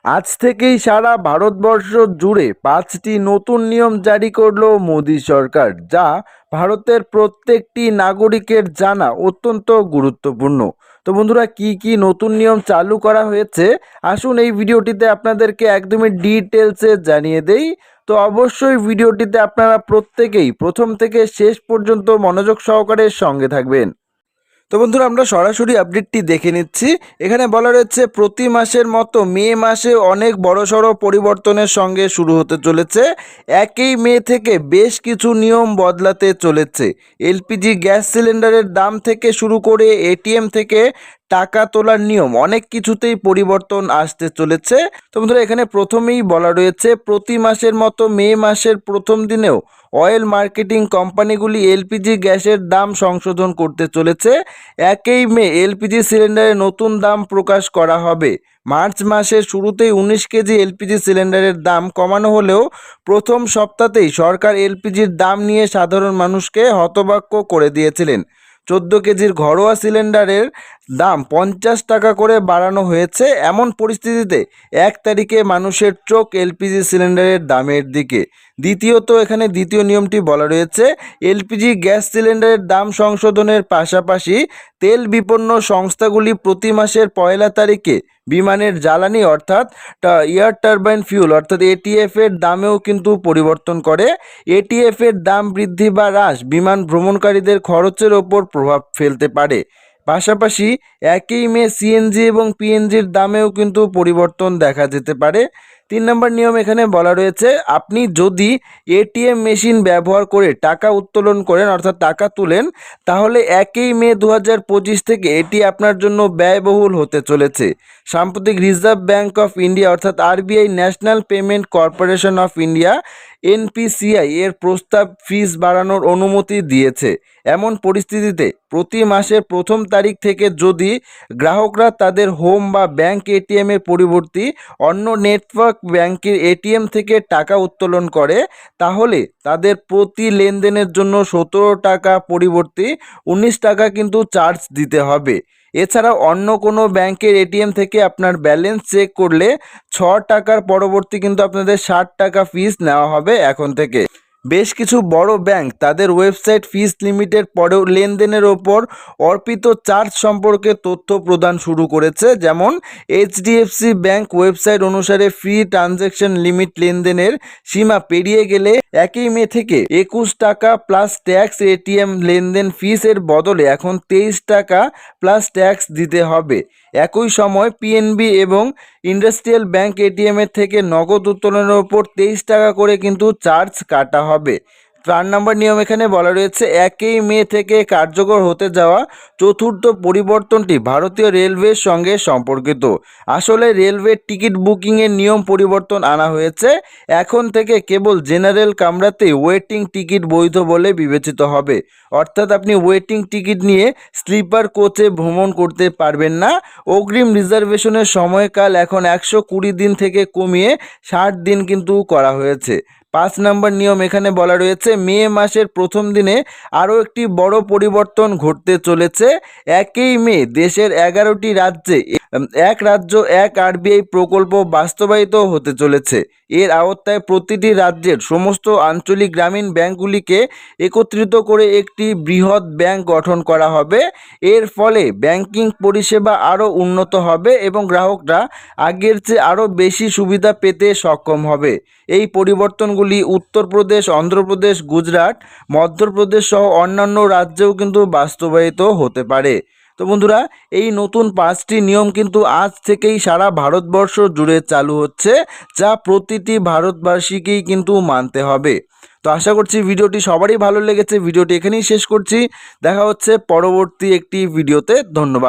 আজ থেকেই সারা ভারতবর্ষ জুড়ে 5টি নতুন নিয়ম জারি করলো মোদী সরকার, যা ভারতের প্রত্যেকটি নাগরিকের জানা অত্যন্ত গুরুত্বপূর্ণ। তো বন্ধুরা, কি কি নতুন নিয়ম চালু করা হয়েছে আসুন এই ভিডিওটিতে আপনাদেরকে একদমই ডিটেলসে জানিয়ে দেই। তো অবশ্যই ভিডিওটিতে আপনারা প্রত্যেকেই প্রথম থেকে শেষ পর্যন্ত মনোযোগ সহকারে সঙ্গে থাকবেন। তো বন্ধুরা, আমরা সরাসরি আপডেটটি দেখে নিচ্ছি। এখানে বলা রয়েছে প্রতি মাসের মতো মে মাসে অনেক বড়সড় পরিবর্তনের সঙ্গে শুরু হতে চলেছে। 1 মে থেকে বেশ কিছু নিয়ম বদলাতে চলেছে। এলপিজি গ্যাস সিলিন্ডারের দাম থেকে শুরু করে এটিএম থেকে টাকা তোলার নিয়ম অনেক কিছুতেই পরিবর্তন আসতে চলেছে। তো বন্ধুরা, এখানে প্রথমেই বলা রয়েছে প্রতি মাসের মতো মে মাসের প্রথম দিনেও অয়েল মার্কেটিং কোম্পানিগুলি এলপিজি গ্যাসের দাম সংশোধন করতে চলেছে। 1 মে এলপিজি সিলিন্ডারের নতুন দাম প্রকাশ করা হবে। মার্চ মাসের শুরুতেই 19 কেজি এলপিজি সিলিন্ডারের দাম কমানো হলেও প্রথম সপ্তাহতেই সরকার এলপিজির দাম নিয়ে সাধারণ মানুষকে হতবাক করে দিয়েছিলেন। 14 কেজির ঘরোয়া সিলিন্ডারের দাম 50 টাকা করে বাড়ানো হয়েছে। এমন পরিস্থিতিতে 1 তারিখে মানুষের চোখ এলপিজি সিলিন্ডারের দামের দিকে। দ্বিতীয়ত, এখানে দ্বিতীয় নিয়মটি বলা রয়েছে এলপিজি গ্যাস সিলিন্ডারের দাম সংশোধনের পাশাপাশি তেল বিপণন সংস্থাগুলি প্রতি মাসের 1 তারিখে বিমানের জ্বালানি অর্থাৎ এয়ার টারবাইন ফিউল অর্থাৎ এটিএফ এর দামেও কিন্তু পরিবর্তন করে। এটিএফ এর দাম বৃদ্ধি বা হ্রাস বিমান ভ্রমণকারীদের খরচের ওপর প্রভাব ফেলতে পারে। পাশাপাশি 1 মে সিএনজি এবং পিএনজির দামেও কিন্তু পরিবর্তন দেখা যেতে পারে। 3 নম্বর নিয়ম এখানে বলা রয়েছে আপনি যদি এটিএম মেশিন ব্যবহার করে টাকা উত্তোলন করেন অর্থাৎ টাকা তুলেন, তাহলে 1 মে 2025 থেকে এটি আপনার জন্য ব্যয়বহুল হতে চলেছে। সাম্প্রতিক রিজার্ভ ব্যাঙ্ক অফ ইন্ডিয়া অর্থাৎ RBI national payment corporation of India NPCI এর প্রস্তাব ফিস বাড়ানোর অনুমতি দিয়েছে। এমন পরিস্থিতিতে প্রতি মাসের প্রথম তারিখ থেকে যদি গ্রাহকরা তাদের হোম বা ব্যাংক এটিএম এর পরিবর্তে অন্য নেটওয়ার্ক ব্যাংকের এটিএম থেকে টাকা উত্তোলন করে, তাহলে তাদের প্রতি লেনদেনের জন্য 17 টাকা পরিবর্তে 19 টাকা কিন্তু চার্জ দিতে হবে। এছাড়াও অন্য কোনো ব্যাংকের এটিএম থেকে আপনার ব্যালেন্স চেক করলে 6 টাকার পরিবর্তে কিন্তু আপনাদের 60 টাকা ফিস নেওয়া হবে এখন থেকে। বেশ কিছু বড় ব্যাংক তাদের ওয়েবসাইট ফিস লিমিটের পরেও লেনদেনের ওপর অর্পিত চার্জ সম্পর্কে তথ্য প্রদান শুরু করেছে। যেমন এইচডিএফসি ব্যাংক ওয়েবসাইট অনুসারে ফ্রি ট্রানজ্যাকশন লিমিট লেনদেনের সীমা পেরিয়ে গেলে 1 মে থেকে 21 টাকা প্লাস ট্যাক্স এটিএম লেনদেন ফিসের বদলে এখন 23 টাকা প্লাস ট্যাক্স দিতে হবে। একই সময় পিএনবি এবং ইন্ডাস্ট্রিয়াল ব্যাংক এটিএম এর থেকে নগদ উত্তোলনের ওপর 23 টাকা করে কিন্তু চার্জ কাটা হবে। 4 নম্বর নিয়ম এখানে বলা রয়েছে 1 মে থেকে কার্যকর হতে যাওয়া চতুর্থ পরিবর্তনটি ভারতীয় রেলওয়ের সঙ্গে সম্পর্কিত। আসলে রেলওয়ে টিকিট বুকিংয়ের নিয়ম পরিবর্তন আনা হয়েছে। এখন থেকে কেবল জেনারেল কামরাতেই ওয়েটিং টিকিট বৈধ বলে বিবেচিত হবে। অর্থাৎ আপনি ওয়েটিং টিকিট নিয়ে স্লিপার কোচে ভ্রমণ করতে পারবেন না। অগ্রিম রিজার্ভেশনের সময়কাল এখন 120 দিন থেকে কমিয়ে 60 দিন কিন্তু করা হয়েছে। 5 নম্বর নিয়ম এখানে বলা রয়েছে মে মাসের প্রথম দিনে আরও একটি বড় পরিবর্তন ঘটতে চলেছে। 1 মে দেশের 11টি রাজ্যে এক রাজ্য এক আরবিআই প্রকল্প বাস্তবায়িত হতে চলেছে। এর আওতায় প্রতিটি রাজ্যের সমস্ত আঞ্চলিক গ্রামীণ ব্যাংকগুলিকে একত্রিত করে একটি বৃহৎ ব্যাংক গঠন করা হবে। এর ফলে ব্যাংকিং পরিষেবা আরও উন্নত হবে এবং গ্রাহকরা আগের চেয়ে আরও বেশি সুবিধা পেতে সক্ষম হবে। এই পরিবর্তনগুলি উত্তরপ্রদেশ, অন্ধ্রপ্রদেশ, গুজরাট, মধ্যপ্রদেশ সহ অন্যান্য রাজ্যেও কিন্তু বাস্তবায়িত হতে পারে। তো বন্ধুরা, এই নতুন 5টি নিয়ম কিন্তু আজ থেকেই সারা ভারতবর্ষ জুড়ে চালু হচ্ছে, যা প্রতিটি ভারতবাসীকেই কিন্তু মানতে হবে। তো আশা করছি ভিডিওটি সবারই ভালো লেগেছে। ভিডিওটি এখানেই শেষ করছি। দেখা হচ্ছে পরবর্তী একটি ভিডিওতে। ধন্যবাদ।